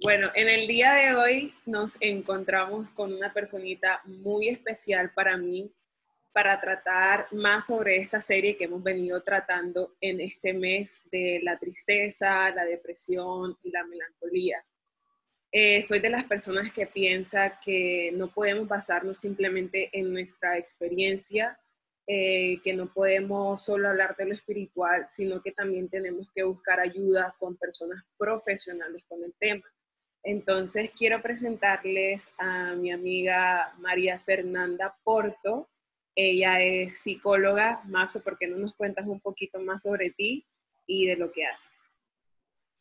Bueno, en el día de hoy nos encontramos con una personita muy especial para mí para tratar más sobre esta serie que hemos venido tratando en este mes de la tristeza, la depresión y la melancolía. Soy de las personas que piensa que no podemos basarnos simplemente en nuestra experiencia, que no podemos solo hablar de lo espiritual, sino que también tenemos que buscar ayuda con personas profesionales con el tema. Entonces quiero presentarles a mi amiga María Fernanda Porto. Ella es psicóloga. Mafe, ¿por qué no nos cuentas un poquito más sobre ti y de lo que haces?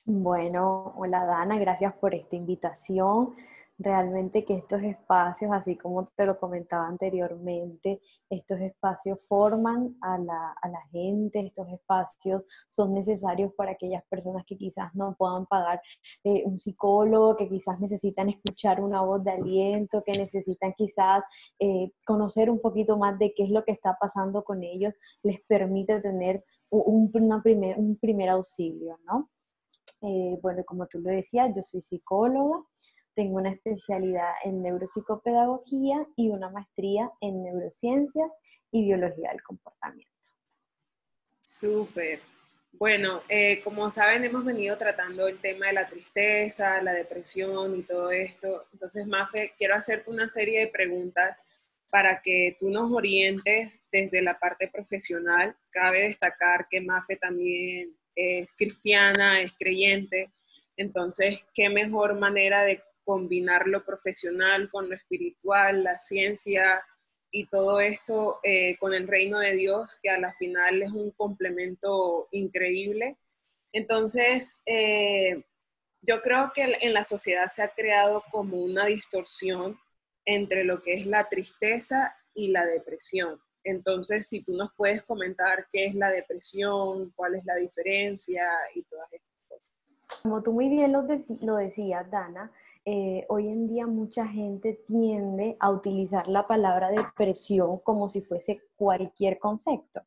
Bueno, hola Dana, gracias por esta invitación. Realmente que estos espacios, así como te lo comentaba anteriormente, estos espacios forman a la gente, estos espacios son necesarios para aquellas personas que quizás no puedan pagar un psicólogo, que quizás necesitan escuchar una voz de aliento, que necesitan quizás conocer un poquito más de qué es lo que está pasando con ellos, les permite tener un primer auxilio, ¿no? Bueno, como tú lo decías, yo soy psicóloga, tengo una especialidad en neuropsicopedagogía y una maestría en neurociencias y biología del comportamiento. Súper. Bueno, como saben, hemos venido tratando el tema de la tristeza, la depresión y todo esto. Entonces, Mafe, quiero hacerte una serie de preguntas para que tú nos orientes desde la parte profesional. Cabe destacar que Mafe también es cristiana, es creyente. Entonces, ¿qué mejor manera de combinar lo profesional con lo espiritual, la ciencia y todo esto con el reino de Dios, que a la final es un complemento increíble? Entonces, yo creo que en la sociedad se ha creado como una distorsión entre lo que es la tristeza y la depresión. Entonces, si tú nos puedes comentar qué es la depresión, cuál es la diferencia y todas estas cosas. Como tú muy bien lo decías, Dana, hoy en día mucha gente tiende a utilizar la palabra depresión como si fuese cualquier concepto.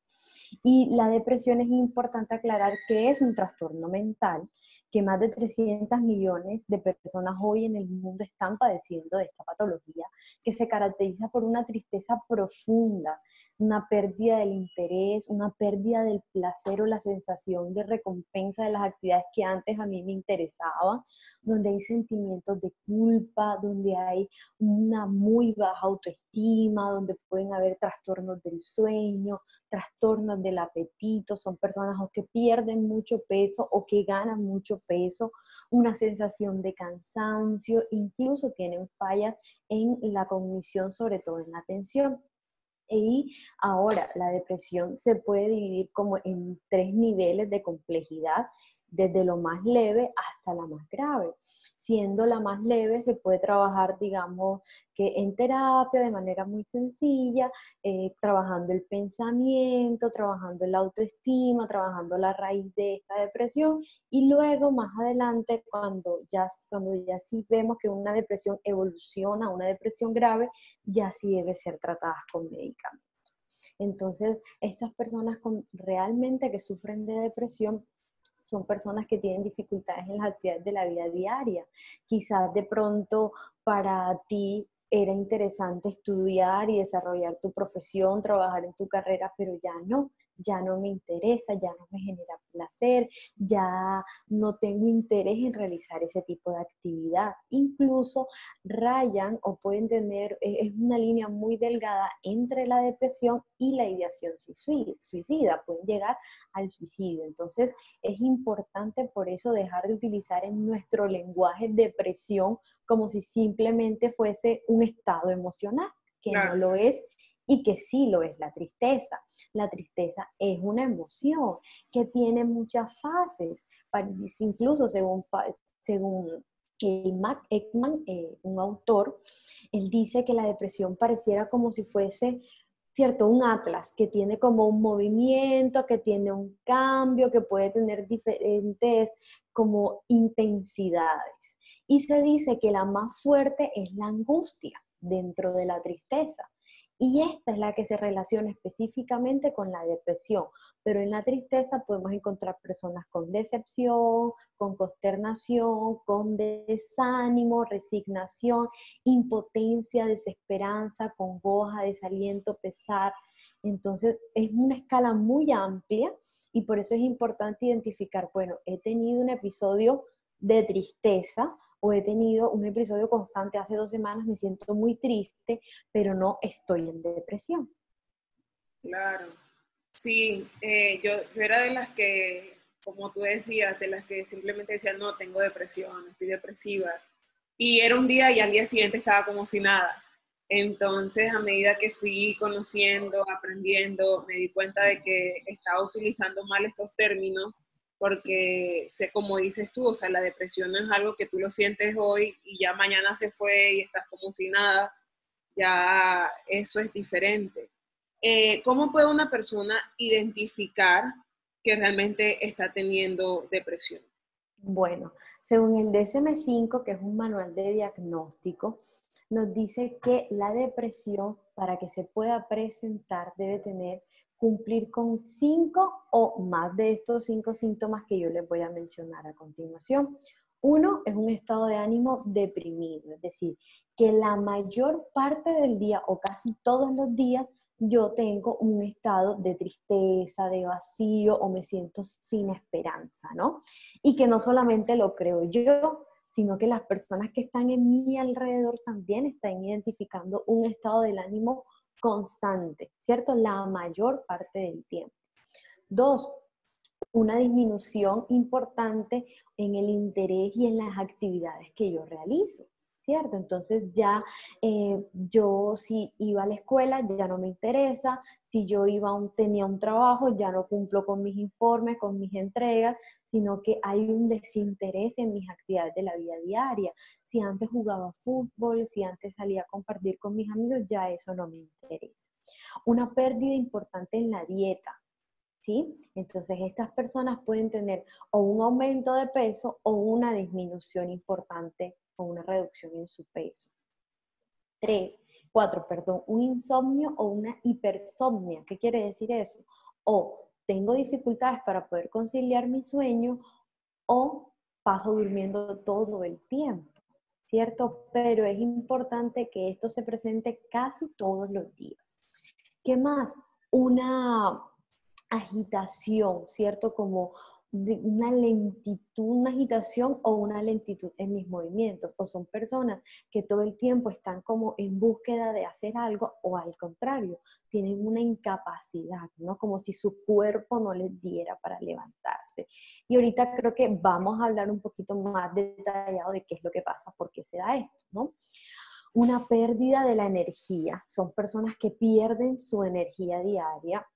Y la depresión es importante aclarar que es un trastorno mental, que más de 300 millones de personas hoy en el mundo están padeciendo de esta patología, que se caracteriza por una tristeza profunda, una pérdida del interés, una pérdida del placer o la sensación de recompensa de las actividades que antes a mí me interesaban, donde hay sentimientos de culpa, donde hay una muy baja autoestima, donde pueden haber trastornos del sueño, trastornos del apetito, son personas o que pierden mucho peso o que ganan mucho peso, una sensación de cansancio, incluso tienen fallas en la cognición, sobre todo en la atención. Y ahora la depresión se puede dividir como en tres niveles de complejidad, desde lo más leve hasta la más grave. Siendo la más leve, se puede trabajar, digamos, que en terapia de manera muy sencilla, trabajando el pensamiento, trabajando la autoestima, trabajando la raíz de esta depresión. Y luego, más adelante, cuando ya sí vemos que una depresión evoluciona a una depresión grave, ya sí debe ser tratadas con medicamentos. Entonces, estas personas realmente que sufren de depresión son personas que tienen dificultades en las actividades de la vida diaria. Quizás de pronto para ti era interesante estudiar y desarrollar tu profesión, trabajar en tu carrera, pero ya no me interesa, ya no me genera placer, ya no tengo interés en realizar ese tipo de actividad. Incluso rayan o pueden tener, es una línea muy delgada entre la depresión y la ideación suicida, pueden llegar al suicidio. Entonces, es importante por eso dejar de utilizar en nuestro lenguaje depresión como si simplemente fuese un estado emocional, que no Claro. lo es y que sí lo es la tristeza. La tristeza es una emoción que tiene muchas fases, incluso según Ekman, un autor, él dice que la depresión pareciera como si fuese, cierto, un atlas que tiene como un movimiento, que tiene un cambio, que puede tener diferentes como intensidades. Y se dice que la más fuerte es la angustia dentro de la tristeza. Y esta es la que se relaciona específicamente con la depresión. Pero en la tristeza podemos encontrar personas con decepción, con consternación, con desánimo, resignación, impotencia, desesperanza, congoja, desaliento, pesar. Entonces es una escala muy amplia y por eso es importante identificar, bueno, he tenido un episodio de tristeza o he tenido un episodio constante hace 2 semanas, me siento muy triste, pero no estoy en depresión. Claro. Sí, yo era de las que, como tú decías, de las que simplemente decían, no, tengo depresión, estoy depresiva. Y era un día y al día siguiente estaba como si nada. Entonces, a medida que fui conociendo, aprendiendo, me di cuenta de que estaba utilizando mal estos términos, porque sé, como dices tú, o sea, la depresión no es algo que tú lo sientes hoy y ya mañana se fue y estás como si nada, ya eso es diferente. ¿Cómo puede una persona identificar que realmente está teniendo depresión? Bueno, según el DSM-5, que es un manual de diagnóstico, nos dice que la depresión, para que se pueda presentar, debe cumplir con 5 o más de estos 5 síntomas que yo les voy a mencionar a continuación. Uno es un estado de ánimo deprimido, es decir, que la mayor parte del día o casi todos los días yo tengo un estado de tristeza, de vacío o me siento sin esperanza, ¿no? Y que no solamente lo creo yo, sino que las personas que están en mi alrededor también están identificando un estado del ánimo constante, ¿cierto? La mayor parte del tiempo. Dos, una disminución importante en el interés y en las actividades que yo realizo, ¿cierto? Entonces ya yo si iba a la escuela ya no me interesa, si yo tenía un trabajo ya no cumplo con mis informes, con mis entregas, sino que hay un desinterés en mis actividades de la vida diaria. Si antes jugaba fútbol, si antes salía a compartir con mis amigos, ya eso no me interesa. Una pérdida importante en la dieta. ¿Sí? Entonces estas personas pueden tener o un aumento de peso o una disminución importante o una reducción en su peso. 4, un insomnio o una hipersomnia. ¿Qué quiere decir eso? O tengo dificultades para poder conciliar mi sueño o paso durmiendo todo el tiempo, ¿cierto? Pero es importante que esto se presente casi todos los días. ¿Qué más? Una agitación, ¿cierto? Como una lentitud, una agitación o una lentitud en mis movimientos. O son personas que todo el tiempo están como en búsqueda de hacer algo o al contrario, tienen una incapacidad, ¿no? Como si su cuerpo no les diera para levantarse. Y ahorita creo que vamos a hablar un poquito más detallado de qué es lo que pasa, por qué se da esto, ¿no? Una pérdida de la energía. Son personas que pierden su energía diaria.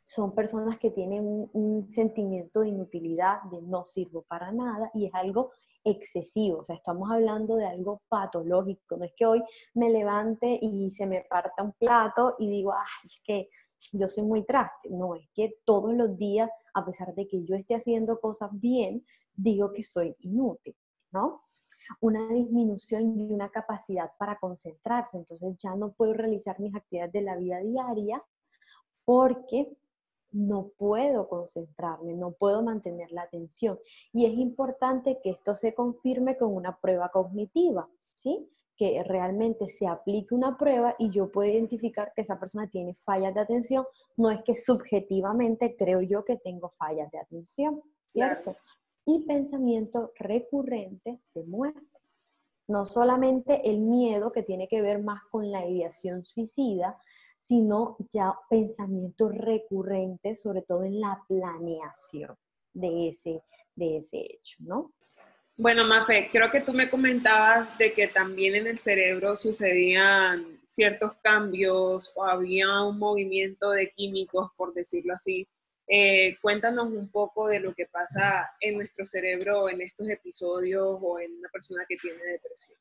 Son personas que tienen un sentimiento de inutilidad, de no sirvo para nada, y es algo excesivo. O sea, estamos hablando de algo patológico. No es que hoy me levante y se me parta un plato y digo, ay, es que yo soy muy traste. No, es que todos los días, a pesar de que yo esté haciendo cosas bien, digo que soy inútil, ¿no? Una disminución y una capacidad para concentrarse. Entonces ya no puedo realizar mis actividades de la vida diaria porque no puedo concentrarme, no puedo mantener la atención. Y es importante que esto se confirme con una prueba cognitiva, ¿sí? Que realmente se aplique una prueba y yo puedo identificar que esa persona tiene fallas de atención. No es que subjetivamente creo yo que tengo fallas de atención, ¿cierto? Claro. Y pensamientos recurrentes de muerte. No solamente el miedo que tiene que ver más con la ideación suicida, sino ya pensamientos recurrentes, sobre todo en la planeación de ese hecho, ¿no? Bueno, Mafe, creo que tú me comentabas de que también en el cerebro sucedían ciertos cambios o había un movimiento de químicos, por decirlo así. Cuéntanos un poco de lo que pasa en nuestro cerebro en estos episodios o en una persona que tiene depresión.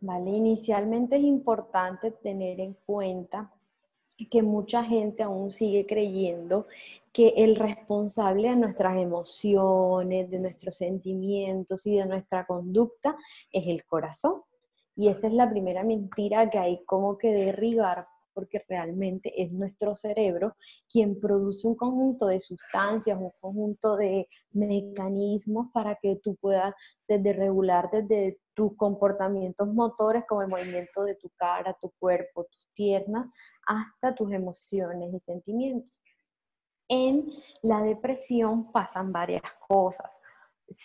Vale, inicialmente es importante tener en cuenta que mucha gente aún sigue creyendo que el responsable de nuestras emociones, de nuestros sentimientos y de nuestra conducta es el corazón. Y esa es la primera mentira que hay como que derribar, porque realmente es nuestro cerebro quien produce un conjunto de sustancias, un conjunto de mecanismos para que tú puedas desde regular desde tus comportamientos motores, como el movimiento de tu cara, tu cuerpo, tus piernas, hasta tus emociones y sentimientos. En la depresión pasan varias cosas.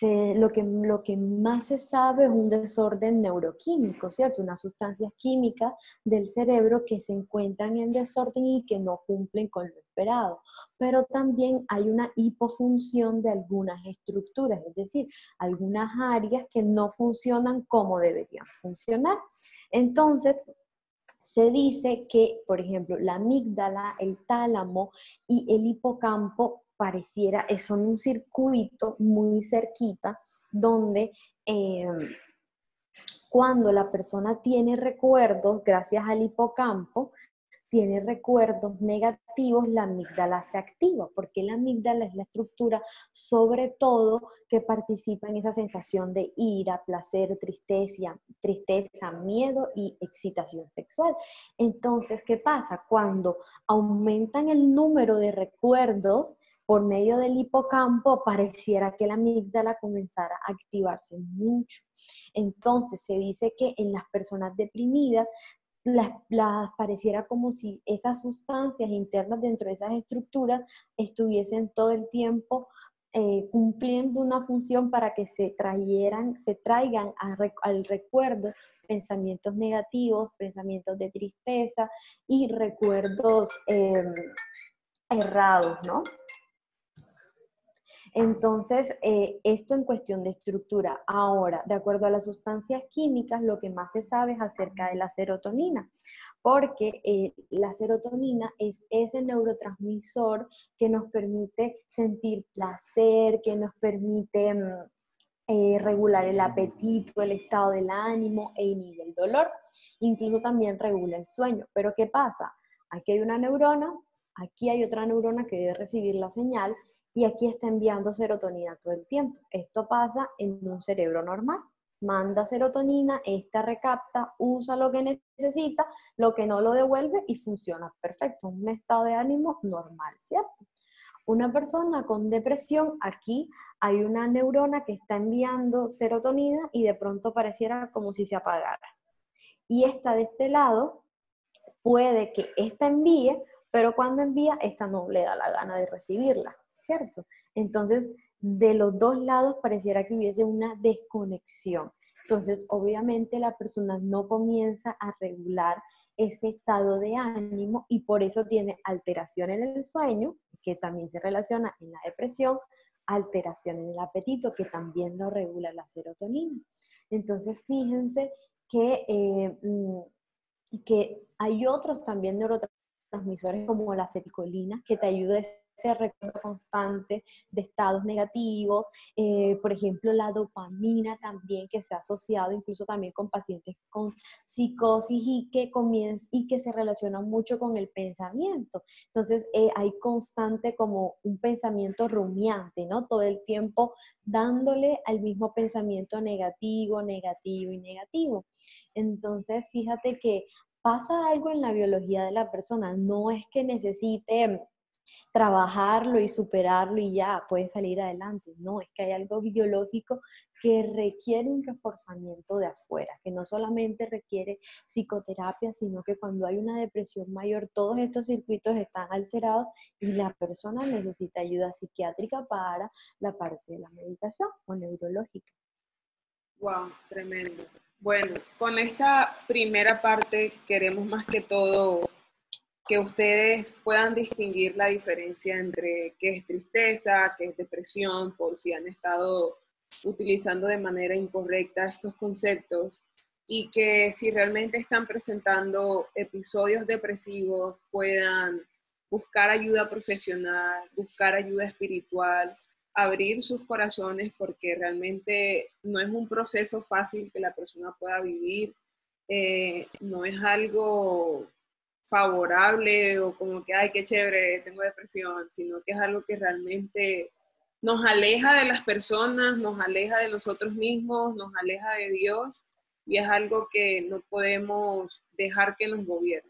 Lo que más se sabe es un desorden neuroquímico, ¿cierto? Unas sustancias químicas del cerebro que se encuentran en desorden y que no cumplen con lo esperado. Pero también hay una hipofunción de algunas estructuras, es decir, algunas áreas que no funcionan como deberían funcionar. Entonces, se dice que, por ejemplo, la amígdala, el tálamo y el hipocampo pareciera, son un circuito muy cerquita donde eh, cuando la persona tiene recuerdos, gracias al hipocampo, tiene recuerdos negativos, la amígdala se activa, porque la amígdala es la estructura, sobre todo, que participa en esa sensación de ira, placer, tristeza, miedo y excitación sexual. Entonces, ¿qué pasa? Cuando aumentan el número de recuerdos por medio del hipocampo, pareciera que la amígdala comenzara a activarse mucho. Entonces, se dice que en las personas deprimidas, pareciera como si esas sustancias internas dentro de esas estructuras estuviesen todo el tiempo cumpliendo una función para que se traigan al recuerdo pensamientos negativos, pensamientos de tristeza y recuerdos errados, ¿no? Entonces, esto en cuestión de estructura. Ahora, de acuerdo a las sustancias químicas, lo que más se sabe es acerca de la serotonina, porque la serotonina es ese neurotransmisor que nos permite sentir placer, que nos permite regular el apetito, el estado del ánimo e inhibe el dolor. Incluso también regula el sueño. Pero ¿qué pasa? Aquí hay una neurona, aquí hay otra neurona que debe recibir la señal y aquí está enviando serotonina todo el tiempo. Esto pasa en un cerebro normal. Manda serotonina, esta recapta, usa lo que necesita, lo que no lo devuelve y funciona perfecto. Un estado de ánimo normal, ¿cierto? Una persona con depresión, aquí hay una neurona que está enviando serotonina y de pronto pareciera como si se apagara. Y esta de este lado puede que esta envíe, pero cuando envía, esta no le da la gana de recibirla, ¿cierto? Entonces, de los dos lados pareciera que hubiese una desconexión. Entonces, obviamente la persona no comienza a regular ese estado de ánimo y por eso tiene alteración en el sueño, que también se relaciona en la depresión, alteración en el apetito, que también lo regula la serotonina. Entonces, fíjense que hay otros también neurotransmisores como la acetilcolina que te ayuda a ese recuerdo constante de estados negativos, por ejemplo la dopamina también que se ha asociado incluso también con pacientes con psicosis y que se relaciona mucho con el pensamiento. Entonces hay constante como un pensamiento rumiante, ¿no? Todo el tiempo dándole al mismo pensamiento negativo, negativo y negativo. Entonces fíjate que pasa algo en la biología de la persona, no es que necesite trabajarlo y superarlo y ya puede salir adelante, no, es que hay algo biológico que requiere un reforzamiento de afuera, que no solamente requiere psicoterapia, sino que cuando hay una depresión mayor, todos estos circuitos están alterados y la persona necesita ayuda psiquiátrica para la parte de la medicación o neurológica. Wow, tremendo. Bueno, con esta primera parte queremos más que todo que ustedes puedan distinguir la diferencia entre qué es tristeza, qué es depresión, por si han estado utilizando de manera incorrecta estos conceptos y que si realmente están presentando episodios depresivos puedan buscar ayuda profesional, buscar ayuda espiritual, abrir sus corazones porque realmente no es un proceso fácil que la persona pueda vivir, no es algo favorable o como que, ay, qué chévere, tengo depresión, sino que es algo que realmente nos aleja de las personas, nos aleja de nosotros mismos, nos aleja de Dios y es algo que no podemos dejar que nos gobierne.